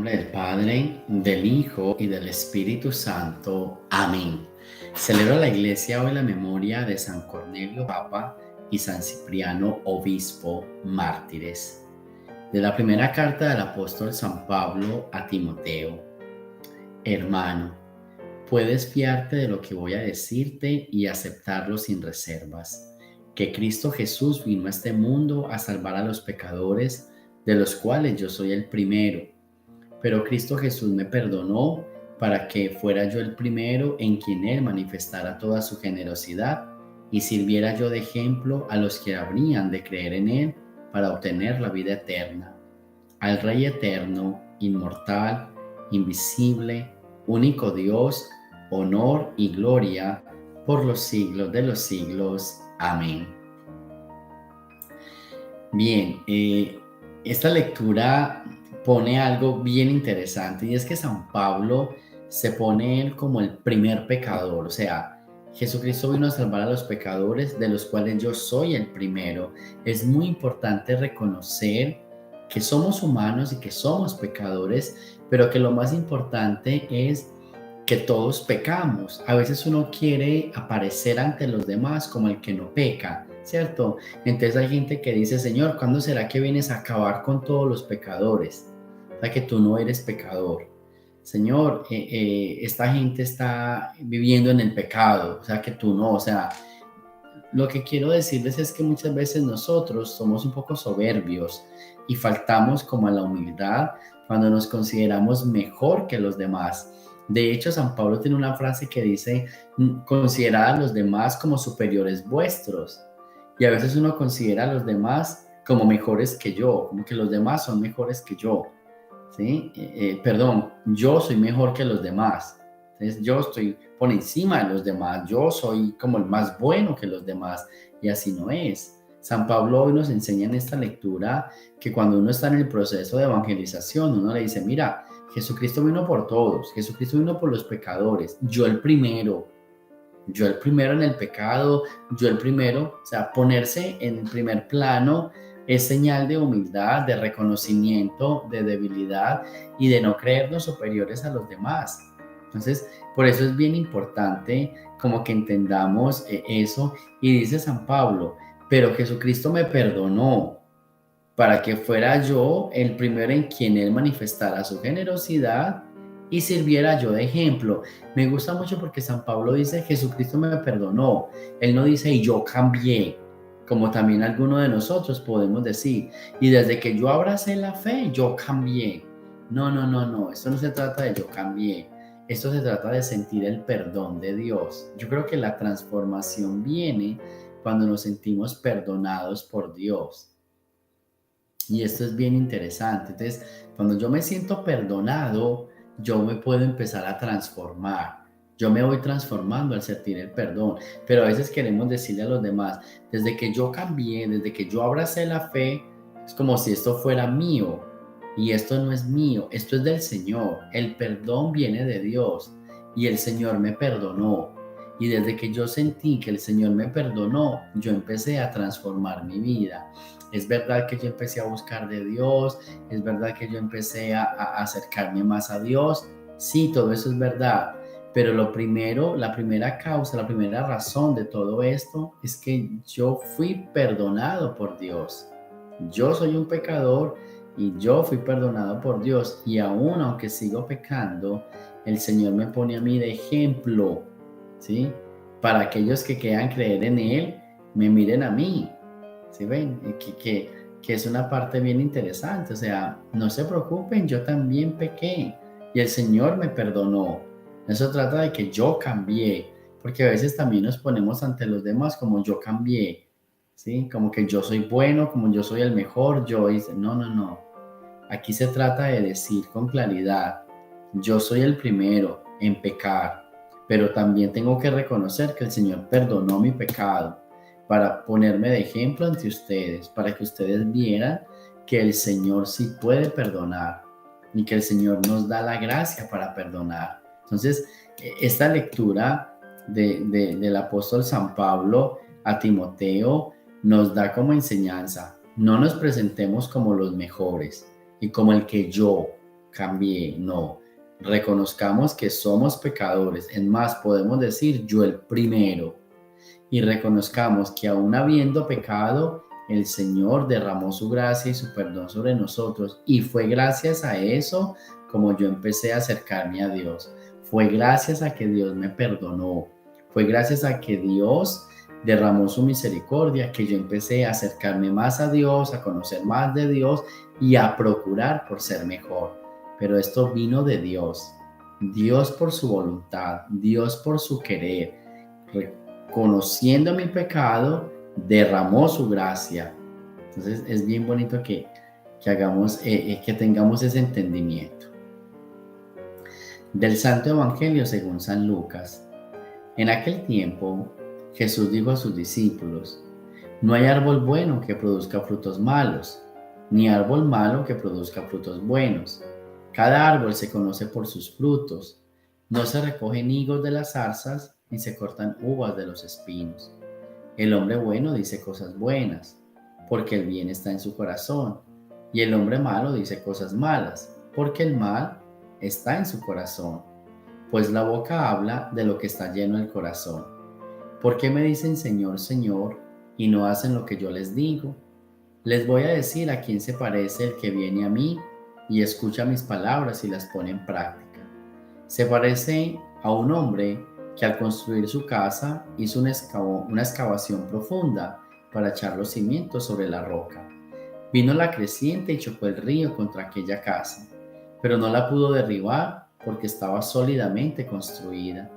nombre del Padre, del Hijo y del Espíritu Santo. Amén. Celebra la Iglesia hoy la memoria de San Cornelio Papa y San Cipriano Obispo mártires. De la primera carta del apóstol San Pablo a Timoteo. Hermano, puedes fiarte de lo que voy a decirte y aceptarlo sin reservas, que Cristo Jesús vino a este mundo a salvar a los pecadores, de los cuales yo soy el primero. Pero Cristo Jesús me perdonó para que fuera yo el primero en quien Él manifestara toda su generosidad y sirviera yo de ejemplo a los que habrían de creer en Él para obtener la vida eterna. Al Rey eterno, inmortal, invisible, único Dios, honor y gloria por los siglos de los siglos. Amén. Bien, esta lectura pone algo bien interesante, y es que San Pablo se pone él como el primer pecador. O sea, Jesucristo vino a salvar a los pecadores, de los cuales yo soy el primero. Es muy importante reconocer que somos humanos y que somos pecadores, pero que lo más importante es que todos pecamos. A veces uno quiere aparecer ante los demás como el que no peca, ¿cierto? Entonces hay gente que dice: Señor, ¿cuándo será que vienes a acabar con todos los pecadores? O sea, que tú no eres pecador. Señor, esta gente está viviendo en el pecado, o sea, que tú no. O sea, lo que quiero decirles es que muchas veces nosotros somos un poco soberbios y faltamos como a la humildad cuando nos consideramos mejor que los demás. De hecho, San Pablo tiene una frase que dice: considerad a los demás como superiores vuestros. Y a veces uno considera a los demás como mejores que yo, como que los demás son mejores que yo, ¿sí? Perdón, yo soy mejor que los demás. Entonces yo estoy por encima de los demás, yo soy como el más bueno que los demás, y así no es. San Pablo hoy nos enseña en esta lectura que cuando uno está en el proceso de evangelización, uno le dice: mira, Jesucristo vino por todos, Jesucristo vino por los pecadores, yo el primero en el pecado, yo el primero. O sea, ponerse en primer plano es señal de humildad, de reconocimiento, de debilidad y de no creernos superiores a los demás. Entonces, por eso es bien importante como que entendamos eso. Y dice San Pablo: pero Jesucristo me perdonó para que fuera yo el primero en quien Él manifestara su generosidad y sirviera yo de ejemplo. Me gusta mucho porque San Pablo dice: Jesucristo me perdonó. Él no dice: y yo cambié, como también algunos de nosotros podemos decir: y desde que yo abracé la fe, yo cambié. No, no, no, no. Esto no se trata de yo cambié. Esto se trata de sentir el perdón de Dios. Yo creo que la transformación viene cuando nos sentimos perdonados por Dios. Y esto es bien interesante. Entonces, cuando yo me siento perdonado, yo me puedo empezar a transformar. Yo me voy transformando al sentir el perdón. Pero a veces queremos decirle a los demás: desde que yo cambié, desde que yo abracé la fe, es como si esto fuera mío. Y esto no es mío, esto es del Señor. El perdón viene de Dios y el Señor me perdonó. Y desde que yo sentí que el Señor me perdonó, yo empecé a transformar mi vida. Es verdad que yo empecé a buscar de Dios, es verdad que yo empecé a acercarme más a Dios. Sí, todo eso es verdad. Pero lo primero, la primera causa, la primera razón de todo esto es que yo fui perdonado por Dios. Yo soy un pecador y yo fui perdonado por Dios. Y aún aunque sigo pecando, el Señor me pone a mí de ejemplo, ¿sí? Para aquellos que quieran creer en Él, me miren a mí. ¿Sí ven? Que es una parte bien interesante. O sea, no se preocupen, yo también pequé y el Señor me perdonó. Eso trata de que yo cambié, porque a veces también nos ponemos ante los demás como yo cambié, ¿sí? Como que yo soy bueno, como yo soy el mejor, yo hice. No, no, no. Aquí se trata de decir con claridad: yo soy el primero en pecar, pero también tengo que reconocer que el Señor perdonó mi pecado para ponerme de ejemplo ante ustedes, para que ustedes vieran que el Señor sí puede perdonar y que el Señor nos da la gracia para perdonar. Entonces, esta lectura del apóstol San Pablo a Timoteo nos da como enseñanza: no nos presentemos como los mejores y como el que yo. cambié, no. Reconozcamos que somos pecadores. Es más, podemos decir yo el primero. Y reconozcamos que aún habiendo pecado, el Señor derramó su gracia y su perdón sobre nosotros. Y fue gracias a eso como yo empecé a acercarme a Dios. Fue gracias a que Dios me perdonó. Fue gracias a que Dios derramó su misericordia que yo empecé a acercarme más a Dios, a conocer más de Dios y a procurar por ser mejor. Pero esto vino de Dios. Dios por su voluntad, Dios por su querer. Conociendo mi pecado, derramó su gracia. Entonces es bien bonito que hagamos, que tengamos ese entendimiento. Del Santo Evangelio según San Lucas. En aquel tiempo, Jesús dijo a sus discípulos: no hay árbol bueno que produzca frutos malos, ni árbol malo que produzca frutos buenos. Cada árbol se conoce por sus frutos. No se recogen higos de las zarzas, ni se cortan uvas de los espinos. El hombre bueno dice cosas buenas, porque el bien está en su corazón. Y el hombre malo dice cosas malas, porque el mal está en su corazón. Pues la boca habla de lo que está lleno el corazón. ¿Por qué me dicen Señor, Señor, y no hacen lo que yo les digo? Les voy a decir a quién se parece el que viene a mí y escucha mis palabras y las pone en práctica. Se parece a un hombre que al construir su casa hizo una excavación profunda para echar los cimientos sobre la roca. Vino la creciente y chocó el río contra aquella casa, pero no la pudo derribar porque estaba sólidamente construida.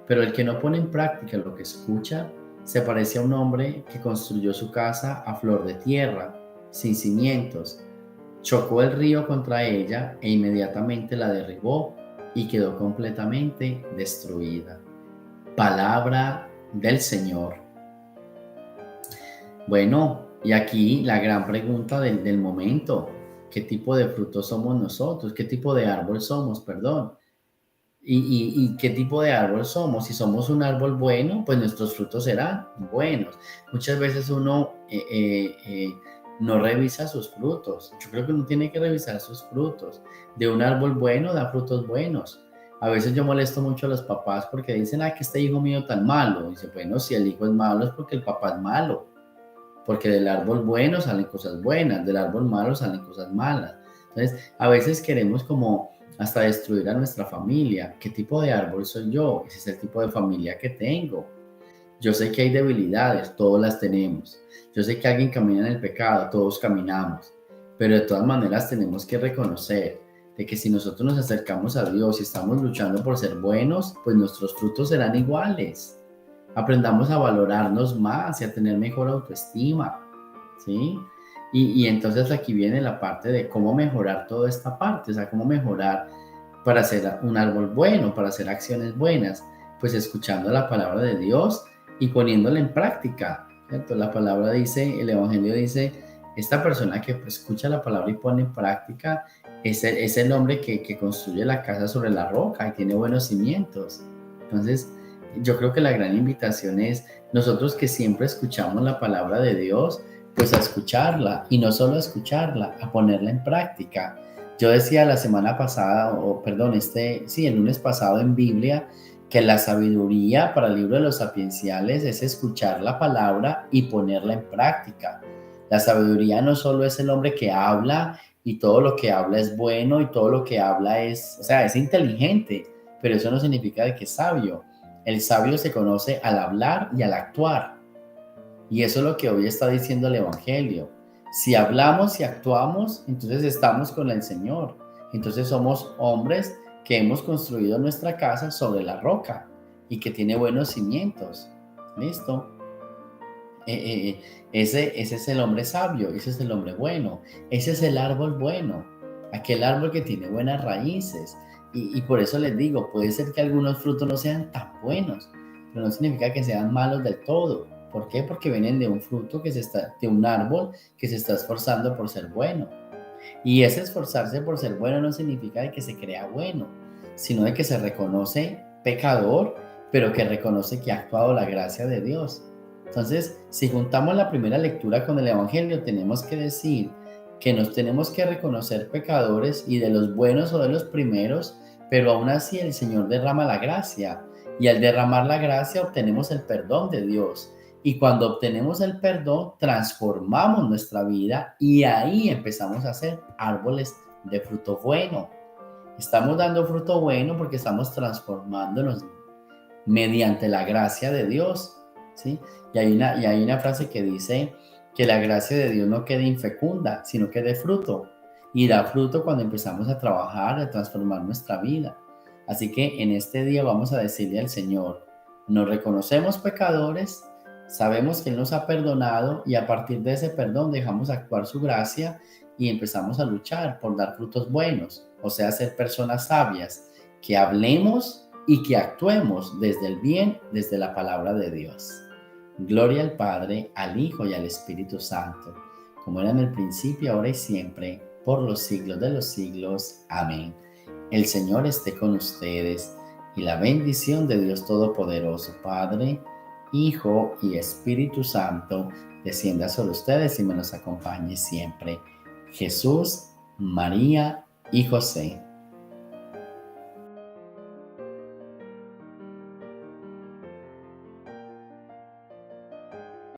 Pero el que no pone en práctica lo que escucha se parece a un hombre que construyó su casa a flor de tierra, sin cimientos. Chocó el río contra ella e inmediatamente la derribó y quedó completamente destruida. Palabra del Señor. Bueno, y aquí la gran pregunta del momento: ¿qué tipo de frutos somos nosotros? ¿Qué tipo de árbol somos? Perdón. ¿Y qué tipo de árbol somos? Si somos un árbol bueno, pues nuestros frutos serán buenos. Muchas veces uno no revisa sus frutos. Yo creo que uno tiene que revisar sus frutos. De un árbol bueno da frutos buenos. A veces yo molesto mucho a los papás porque dicen, que este hijo mío tan malo. Y dice, bueno, si el hijo es malo es porque el papá es malo. Porque del árbol bueno salen cosas buenas, del árbol malo salen cosas malas. Entonces, a veces queremos como hasta destruir a nuestra familia. ¿Qué tipo de árbol soy yo? Ese es el tipo de familia que tengo. Yo sé que hay debilidades, todos las tenemos. Yo sé que alguien camina en el pecado, todos caminamos. Pero de todas maneras tenemos que reconocer de que si nosotros nos acercamos a Dios y estamos luchando por ser buenos, pues nuestros frutos serán iguales. Aprendamos a valorarnos más y a tener mejor autoestima, ¿sí? Y entonces aquí viene la parte de cómo mejorar toda esta parte, o sea, cómo mejorar para hacer un árbol bueno, para hacer acciones buenas, pues escuchando la palabra de Dios y poniéndola en práctica, ¿cierto? La palabra dice, el Evangelio dice, esta persona que escucha la palabra y pone en práctica es el hombre que construye la casa sobre la roca y tiene buenos cimientos. Entonces, yo creo que la gran invitación es nosotros que siempre escuchamos la palabra de Dios, pues a escucharla y no solo a escucharla, a ponerla en práctica. Yo decía la semana pasada, el lunes pasado en Biblia, que la sabiduría para el libro de los sapienciales es escuchar la palabra y ponerla en práctica. La sabiduría no solo es el hombre que habla y todo lo que habla es bueno y todo lo que habla es inteligente, pero eso no significa de que es sabio. El sabio se conoce al hablar y al actuar. Y eso es lo que hoy está diciendo el Evangelio. Si hablamos y actuamos, entonces estamos con el Señor. Entonces somos hombres que hemos construido nuestra casa sobre la roca y que tiene buenos cimientos. ¿Listo? Ese es el hombre sabio, ese es el hombre bueno, ese es el árbol bueno, aquel árbol que tiene buenas raíces. Y por eso les digo, puede ser que algunos frutos no sean tan buenos, pero no significa que sean malos del todo. ¿Por qué? Porque vienen de un fruto de un árbol que se está esforzando por ser bueno. Y ese esforzarse por ser bueno no significa de que se crea bueno, sino de que se reconoce pecador, pero que reconoce que ha actuado la gracia de Dios. Entonces, si juntamos la primera lectura con el Evangelio, tenemos que decir que nos tenemos que reconocer pecadores y de los buenos o de los primeros, pero aún así el Señor derrama la gracia y al derramar la gracia obtenemos el perdón de Dios. Y cuando obtenemos el perdón, transformamos nuestra vida y ahí empezamos a hacer árboles de fruto bueno. Estamos dando fruto bueno porque estamos transformándonos mediante la gracia de Dios, ¿sí? Y hay una frase que dice que la gracia de Dios no quede infecunda, sino que dé fruto. Y da fruto cuando empezamos a trabajar, a transformar nuestra vida. Así que en este día vamos a decirle al Señor, nos reconocemos pecadores, sabemos que Él nos ha perdonado y a partir de ese perdón dejamos actuar su gracia y empezamos a luchar por dar frutos buenos, o sea, ser personas sabias, que hablemos y que actuemos desde el bien, desde la palabra de Dios. Gloria al Padre, al Hijo y al Espíritu Santo, como era en el principio, ahora y siempre, por los siglos de los siglos. Amén. El Señor esté con ustedes y la bendición de Dios Todopoderoso, Padre, Hijo y Espíritu Santo, descienda sobre ustedes y me los acompañe siempre. Jesús, María y José.